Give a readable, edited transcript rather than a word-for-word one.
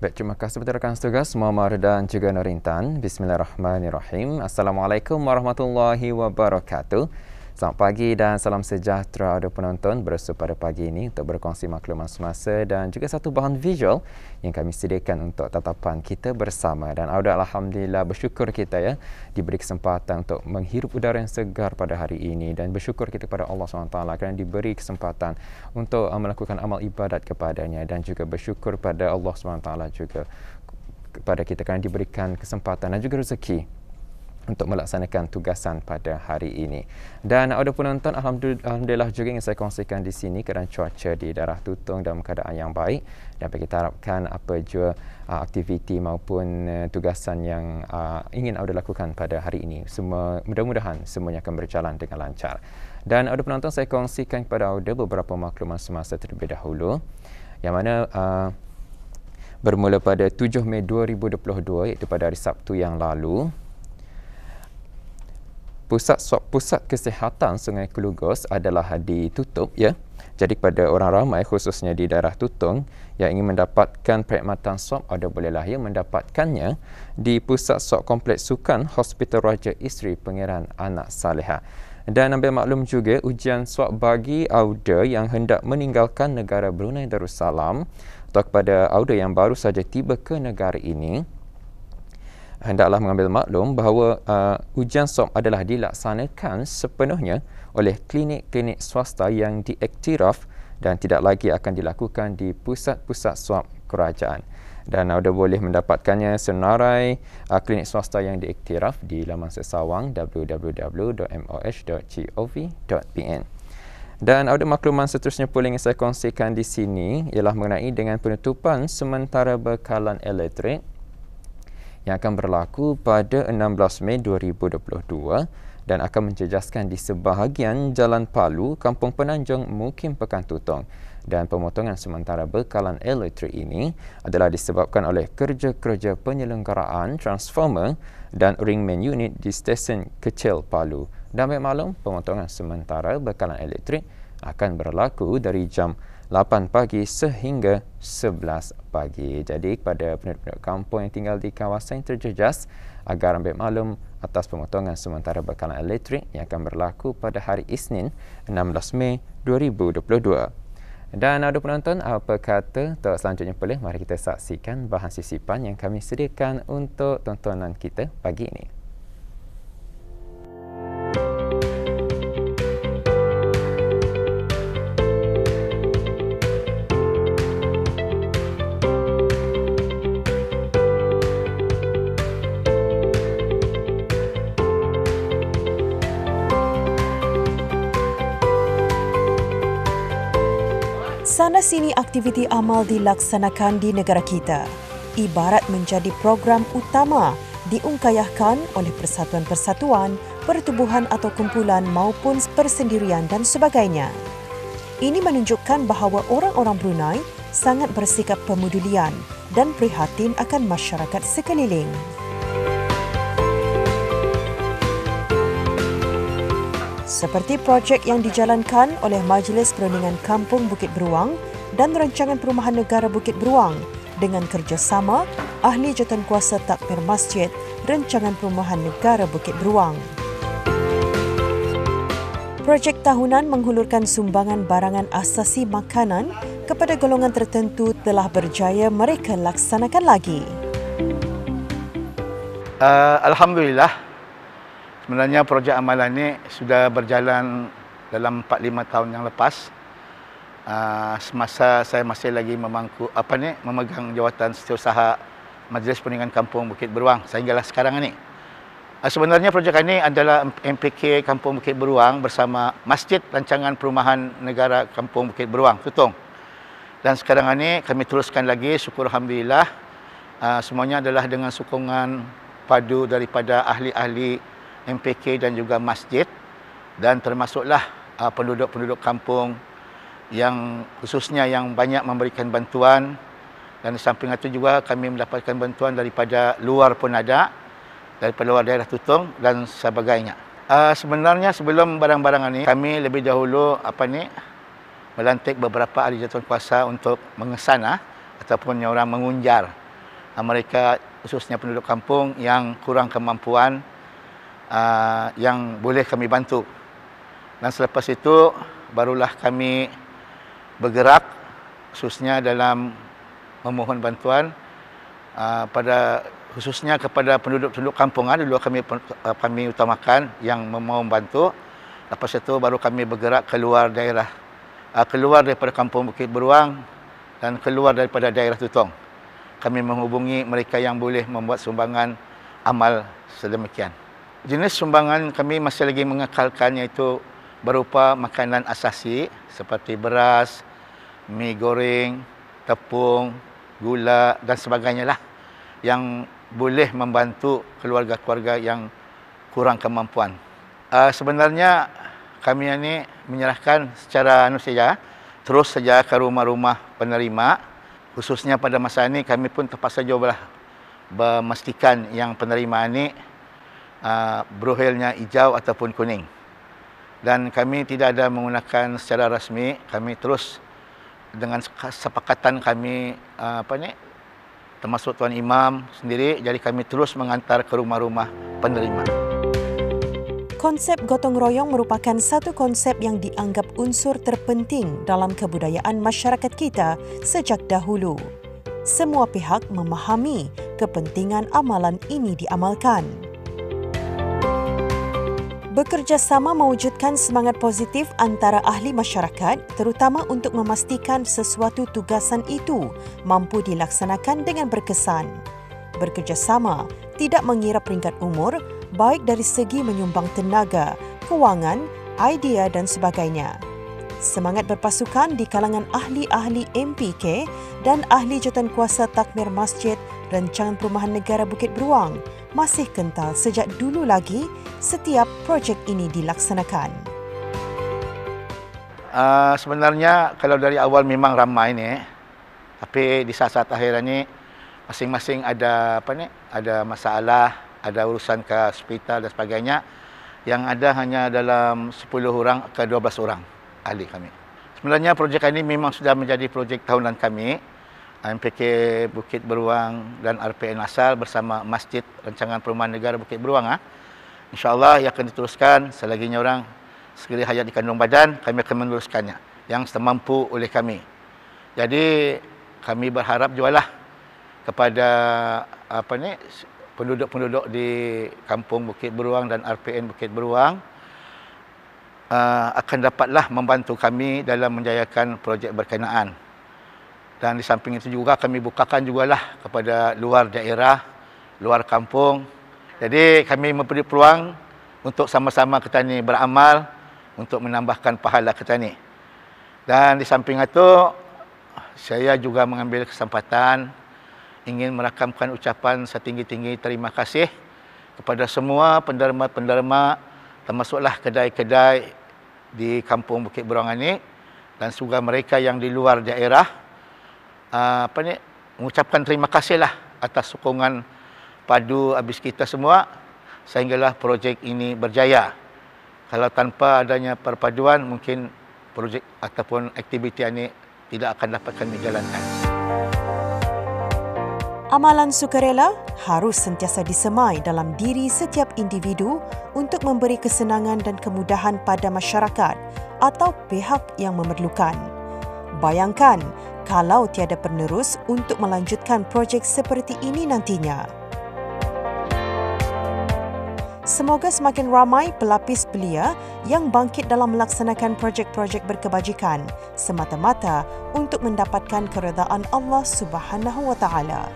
Baik, terima kasih kepada rakan setugas Muhammad dan juga Nurintan. Bismillahirrahmanirrahim. Assalamualaikum warahmatullahi wabarakatuh. Selamat pagi dan salam sejahtera ada penonton bersua pada pagi ini untuk berkongsi maklumat semasa dan juga satu bahan visual yang kami sediakan untuk tatapan kita bersama. Dan alhamdulillah bersyukur kita ya diberi kesempatan untuk menghirup udara yang segar pada hari ini, dan bersyukur kita kepada Allah SWT kerana diberi kesempatan untuk melakukan amal ibadat kepadanya, dan juga bersyukur pada Allah SWT juga kepada kita kerana diberikan kesempatan dan juga rezeki untuk melaksanakan tugasan pada hari ini. Dan ada penonton, alhamdulillah juga yang saya kongsikan di sini kerana cuaca di daerah Tutong dalam keadaan yang baik, dan kita harapkan apa jua aktiviti maupun tugasan yang ingin Auda lakukan pada hari ini, semua mudah-mudahan semuanya akan berjalan dengan lancar. Dan ada penonton, saya kongsikan kepada Auda beberapa maklumat semasa terlebih dahulu, yang mana bermula pada 7 Mei 2022, iaitu pada hari Sabtu yang lalu, Pusat Kesihatan Sungai Kelugos adalah ditutup ya. Jadi kepada orang ramai khususnya di daerah Tutong yang ingin mendapatkan perkhidmatan swab, ada bolehlah ya mendapatkannya di Pusat Swab Kompleks Sukan Hospital Raja Isteri Pangeran Anak Saleha. Dan ambil maklum juga, ujian swab bagi Auda yang hendak meninggalkan negara Brunei Darussalam atau kepada Auda yang baru saja tiba ke negara ini, hendaklah mengambil maklum bahawa ujian swab adalah dilaksanakan sepenuhnya oleh klinik-klinik swasta yang diiktiraf dan tidak lagi akan dilakukan di pusat-pusat swab kerajaan. Dan Auda boleh mendapatkannya senarai klinik swasta yang diiktiraf di laman sesawang www.moh.gov.pn. Dan ada makluman seterusnya pula yang saya kongsikan di sini ialah mengenai dengan penutupan sementara bekalan elektrik yang akan berlaku pada 16 Mei 2022 dan akan menjejaskan di sebahagian Jalan Palu, Kampung Penanjung, Mukim Pekan Tutong. Dan pemotongan sementara bekalan elektrik ini adalah disebabkan oleh kerja-kerja penyelenggaraan transformer dan ring main unit di stesen kecil Palu. Dan maklum, pemotongan sementara bekalan elektrik akan berlaku dari jam 8 pagi sehingga 11 pagi. Jadi kepada penduduk kampung yang tinggal di kawasan yang terjejas, agar ambil maklum atas pemotongan sementara bekalan elektrik yang akan berlaku pada hari Isnin 16 Mei 2022. Dan ada penonton, apa kata untuk selanjutnya pula, mari kita saksikan bahan sisipan yang kami sediakan untuk tontonan kita pagi ini. Sana-sini aktiviti amal dilaksanakan di negara kita, ibarat menjadi program utama diungkayahkan oleh persatuan-persatuan, pertubuhan atau kumpulan maupun persendirian dan sebagainya. Ini menunjukkan bahawa orang-orang Brunei sangat bersikap pemedulian dan prihatin akan masyarakat sekeliling. Seperti projek yang dijalankan oleh Majlis Perundingan Kampung Bukit Beruang dan Rancangan Perumahan Negara Bukit Beruang dengan kerjasama Ahli Jawatankuasa Takmir Masjid Rancangan Perumahan Negara Bukit Beruang. Projek tahunan menghulurkan sumbangan barangan asasi makanan kepada golongan tertentu telah berjaya mereka laksanakan lagi. Alhamdulillah. Sebenarnya projek amalan ini sudah berjalan dalam 4-5 tahun yang lepas. Semasa saya masih lagi memegang jawatan setiausaha Majlis Perundingan Kampung Bukit Beruang sehinggalah sekarang ini. Sebenarnya projek ini adalah MPK Kampung Bukit Beruang bersama Masjid Rancangan Perumahan Negara Kampung Bukit Beruang, Tutong. Dan sekarang ini kami teruskan lagi, syukur alhamdulillah. Semuanya adalah dengan sokongan padu daripada ahli-ahli MPK dan juga masjid, dan termasuklah penduduk-penduduk kampung yang khususnya yang banyak memberikan bantuan, dan di samping itu juga kami mendapatkan bantuan daripada luar pun ada, daripada luar daerah Tutong dan sebagainya. Sebenarnya sebelum barang-barang ini kami lebih dahulu melantik beberapa ahli jawatankuasa untuk mengesan ataupun orang mengunjar mereka khususnya penduduk kampung yang kurang kemampuan yang boleh kami bantu. Dan selepas itu barulah kami bergerak khususnya dalam memohon bantuan khususnya kepada penduduk-penduduk kampung. Dulu kami utamakan yang mau membantu. Lepas itu baru kami bergerak keluar daerah, keluar daripada kampung Bukit Beruang dan keluar daripada daerah Tutong. Kami menghubungi mereka yang boleh membuat sumbangan amal sedemikian. Jenis sumbangan kami masih lagi mengekalkan, iaitu berupa makanan asasi seperti beras, mi goreng, tepung, gula dan sebagainya lah, yang boleh membantu keluarga-keluarga yang kurang kemampuan. Sebenarnya kami ini menyerahkan secara terus saja ke rumah-rumah penerima. Khususnya pada masa ini kami pun terpaksa juga memastikan yang penerima ini brohilnya hijau ataupun kuning. Dan kami tidak ada menggunakan secara rasmi, kami terus dengan kesepakatan kami termasuk Tuan Imam sendiri, jadi kami terus mengantar ke rumah-rumah penerima. Konsep gotong royong merupakan satu konsep yang dianggap unsur terpenting dalam kebudayaan masyarakat kita sejak dahulu. Semua pihak memahami kepentingan amalan ini diamalkan. Bekerjasama mewujudkan semangat positif antara ahli masyarakat, terutama untuk memastikan sesuatu tugasan itu mampu dilaksanakan dengan berkesan. Bekerjasama tidak mengira peringkat umur, baik dari segi menyumbang tenaga, kewangan, idea dan sebagainya. Semangat berpasukan di kalangan ahli-ahli MPK dan ahli jawatankuasa takmir Masjid Rancangan Perumahan Negara Bukit Beruang masih kental sejak dulu lagi setiap projek ini dilaksanakan. Sebenarnya kalau dari awal memang ramai ni, tapi di saat-saat akhir ini masing-masing ada masalah, ada urusan ke hospital dan sebagainya. Yang ada hanya dalam 10 orang ke 12 orang ahli kami. Sebenarnya projek ini memang sudah menjadi projek tahunan kami. MPK Bukit Beruang dan RPN Asal bersama Masjid Rancangan Perumahan Negara Bukit Beruang. InsyaAllah ia akan diteruskan selaginya orang sekali hayat di kandung badan, kami akan meneruskannya yang semampu oleh kami. Jadi kami berharap jugalah kepada penduduk-penduduk di Kampung Bukit Beruang dan RPN Bukit Beruang akan dapatlah membantu kami dalam menjayakan projek berkenaan. Dan di samping itu juga kami bukakan jugalah kepada luar daerah, luar kampung. Jadi kami memberi peluang untuk sama-sama kita ni beramal untuk menambahkan pahala kita ni. Dan di samping itu saya juga mengambil kesempatan ingin merakamkan ucapan setinggi-tinggi terima kasih kepada semua penderma-penderma, termasuklah kedai-kedai di Kampung Bukit Beruang ini dan juga mereka yang di luar daerah. Mengucapkan terima kasihlah atas sokongan padu habis kita semua sehinggalah projek ini berjaya. Kalau tanpa adanya perpaduan, mungkin projek ataupun aktiviti ini tidak akan dapat kami jalankan. Amalan sukarela harus sentiasa disemai dalam diri setiap individu untuk memberi kesenangan dan kemudahan pada masyarakat atau pihak yang memerlukan. Bayangkan kalau tiada penerus untuk melanjutkan projek seperti ini nantinya. Semoga semakin ramai pelapis belia yang bangkit dalam melaksanakan projek-projek berkebajikan semata-mata untuk mendapatkan keredaan Allah Subhanahu wa taala.